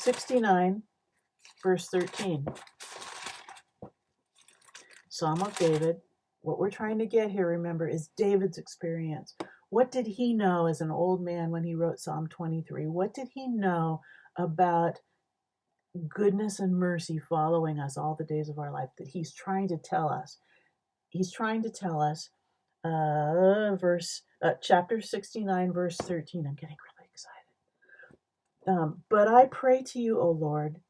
69, verse 13. Psalm of David. What we're trying to get here, remember, is David's experience. What did he know as an old man when he wrote Psalm 23? What did he know about goodness and mercy following us all the days of our life that he's trying to tell us? He's trying to tell us, chapter 69, verse 13. I'm getting really excited. But I pray to you, O Lord,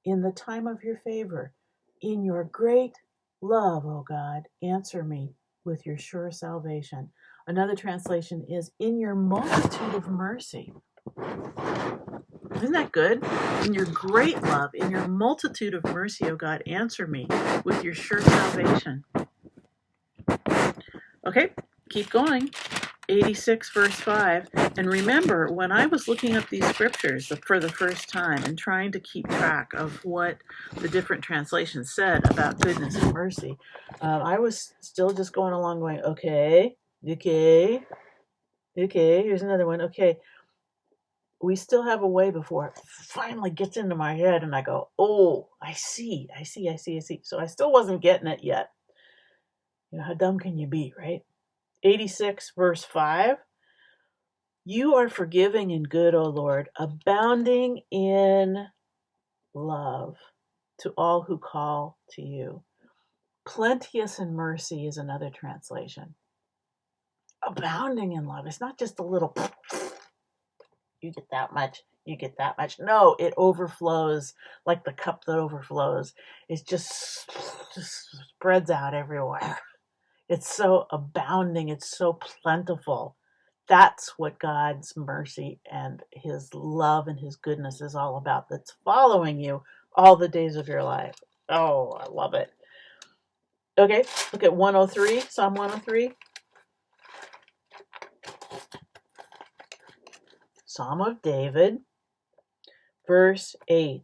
in the time of your favor, in your great love, O God, answer me with your sure salvation. Another translation is, in your multitude of mercy. Isn't that good? In your great love, in your multitude of mercy, O God, answer me with your sure salvation. Okay, keep going. 86 verse 5. And remember, when I was looking up these scriptures for the first time and trying to keep track of what the different translations said about goodness and mercy, I was still just going along going, okay, here's another one. Okay, we still have a way before it finally gets into my head and I go, oh, I see. So I still wasn't getting it yet. You know, how dumb can you be, right? 86 verse 5. You are forgiving and good, O Lord, abounding in love to all who call to you. Plenteous in mercy is another translation. Abounding in love. It's not just a little, you get that much, you get that much. No, it overflows like the cup that overflows. It just spreads out everywhere. It's so abounding. It's so plentiful. That's what God's mercy and his love and his goodness is all about. That's following you all the days of your life. Oh, I love it. Okay, look at 103, Psalm 103. Psalm of David, verse 8.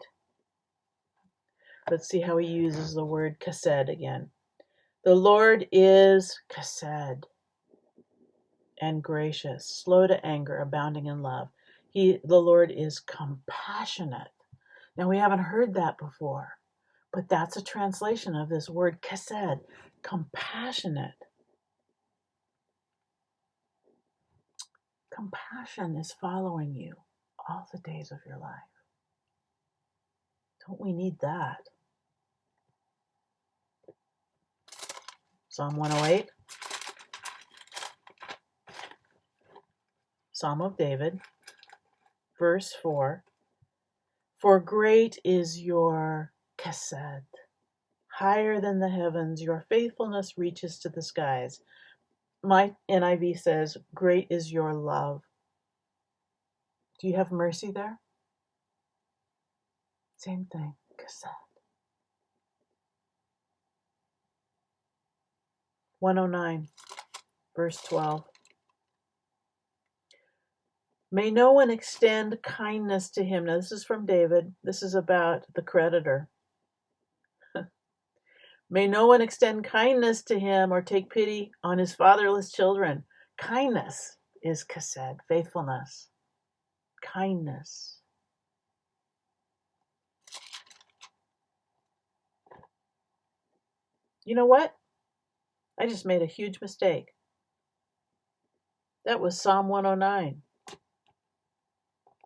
Let's see how he uses the word chesed again. The Lord is chesed and gracious, slow to anger, abounding in love. The Lord is compassionate. Now, we haven't heard that before, but that's a translation of this word chesed, compassionate. Compassion is following you all the days of your life. Don't we need that? Psalm 108. Psalm of David, verse 4. For great is your chesed, higher than the heavens, your faithfulness reaches to the skies. My NIV says, great is your love. Do you have mercy there? Same thing, chesed. 109, verse 12. May no one extend kindness to him. Now, this is from David. This is about the creditor. May no one extend kindness to him or take pity on his fatherless children. Kindness is chesed, faithfulness. Kindness. You know what? I just made a huge mistake. That was Psalm 109.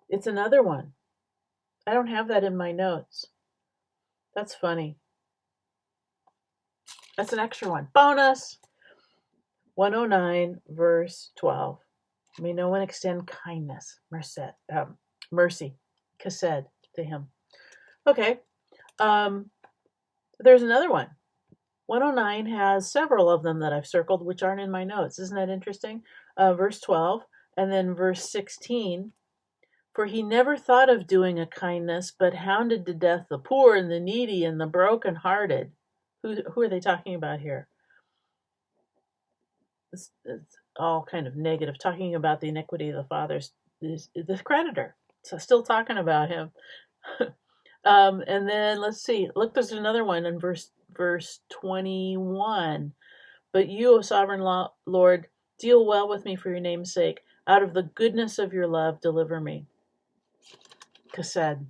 It's another one. I don't have that in my notes. That's funny. That's an extra one. Bonus! 109, verse 12. May no one extend kindness, mercy, chesed, to him. Okay. There's another one. 109 has several of them that I've circled, which aren't in my notes. Isn't that interesting? Verse 12, and then verse 16. For he never thought of doing a kindness, but hounded to death the poor and the needy and the brokenhearted. Who are they talking about here? It's all kind of negative, talking about the iniquity of the fathers, the creditor. So still talking about him. And then let's see. Look, there's another one in verse 21. But you, O sovereign Lord, deal well with me for your name's sake. Out of the goodness of your love, deliver me. Chesed.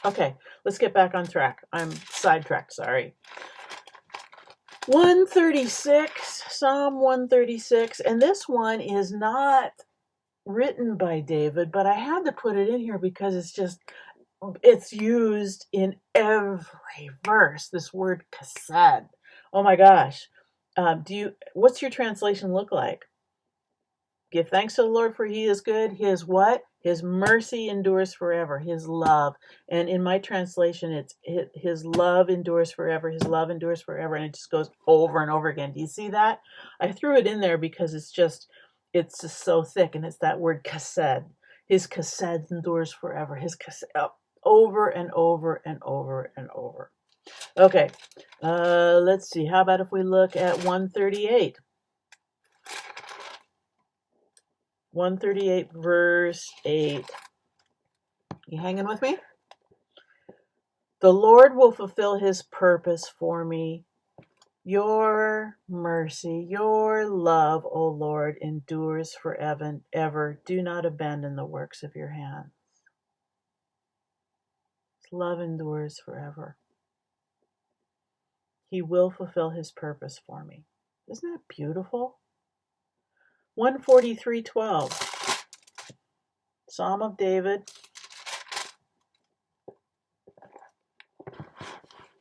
Okay, let's get back on track. I'm sidetracked, sorry. 136, Psalm 136, and this one is not written by David, but I had to put it in here because it's used in every verse, this word chesed. Oh my gosh. What's your translation look like? Give thanks to the Lord, for he is good. His what? His mercy endures forever. His love. And in my translation, it's his love endures forever. His love endures forever. And it just goes over and over again. Do you see that? I threw it in there because it's just so thick. And it's that word chesed. His chesed endures forever. His chesed, over and over and over and over. Okay. Let's see. How about if we look at 138? 138 verse 8. You hanging with me? The Lord will fulfill his purpose for me. Your mercy, your love, O Lord, endures forever and ever. Do not abandon the works of your hands. His love endures forever. He will fulfill his purpose for me. Isn't that beautiful? 143:12. Psalm of David.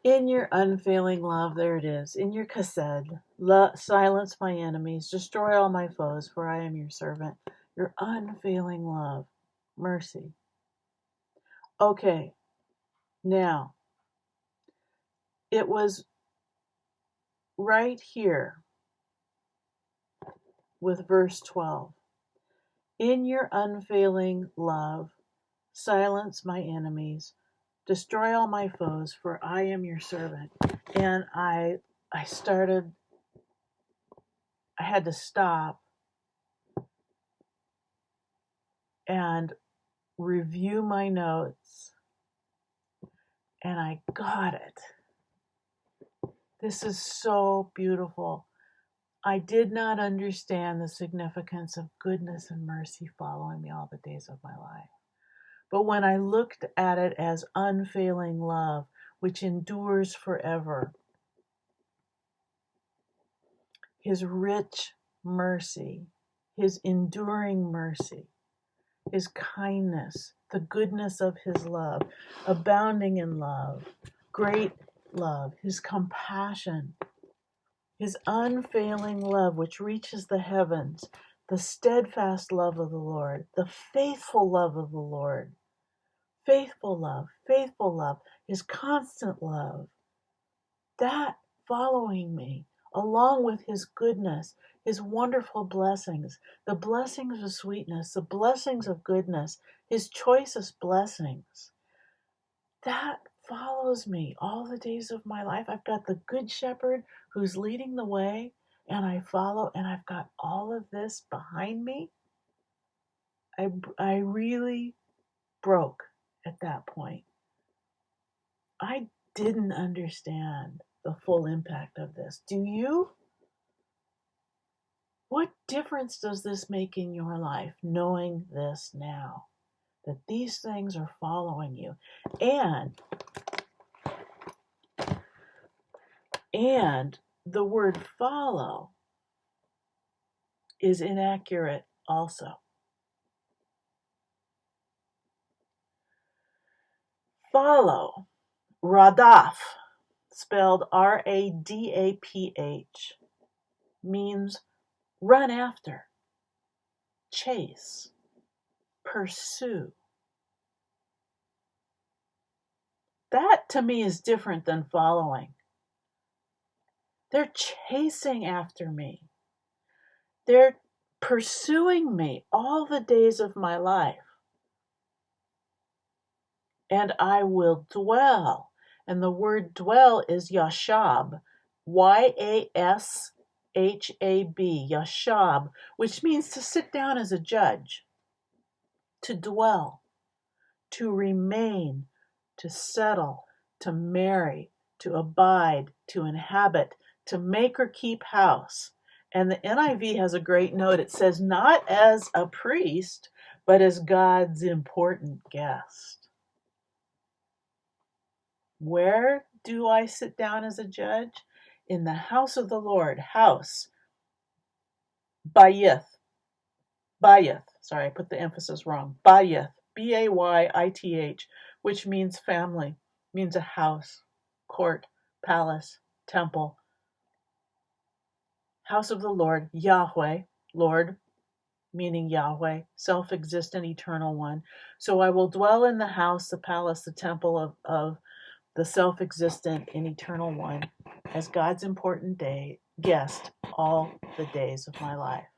In your unfailing love, there it is. In your chesed, silence my enemies, destroy all my foes, for I am your servant. Your unfailing love, mercy. Okay, now, it was right here with verse 12. In your unfailing love, silence my enemies, destroy all my foes, for I am your servant. And I had to stop and review my notes, and I got it. This is so beautiful. I did not understand the significance of goodness and mercy following me all the days of my life. But when I looked at it as unfailing love, which endures forever, his rich mercy, his enduring mercy, his kindness, the goodness of his love, abounding in love, great love, his compassion, his unfailing love which reaches the heavens, the steadfast love of the Lord, the faithful love of the Lord, faithful love, his constant love, that following me, along with his goodness, his wonderful blessings, the blessings of sweetness, the blessings of goodness, his choicest blessings, that follows me all the days of my life. I've got the good shepherd who's leading the way, and I follow, and I've got all of this behind me. I really broke at that point. I didn't understand the full impact of this. Do you? What difference does this make in your life, knowing this now? That these things are following you. And the word follow is inaccurate also. Follow, radaf, spelled R-A-D-A-P-H, means run after, chase, pursue. That to me is different than following. They're chasing after me. They're pursuing me all the days of my life. And I will dwell. And the word dwell is yashab, Y-A-S-H-A-B, yashab, which means to sit down as a judge, to dwell, to remain, to settle, to marry, to abide, to inhabit, to make or keep house. And the NIV has a great note. It says, not as a priest, but as God's important guest. Where do I sit down as a judge? In the house of the Lord. House. Bayith. Bayith. Sorry, I put the emphasis wrong. Bayith. Bayith, which means family, means a house, court, palace, temple. House of the Lord, Yahweh, Lord, meaning Yahweh, self-existent, eternal one. So I will dwell in the house, the palace, the temple of the self-existent and eternal one as God's important guest all the days of my life.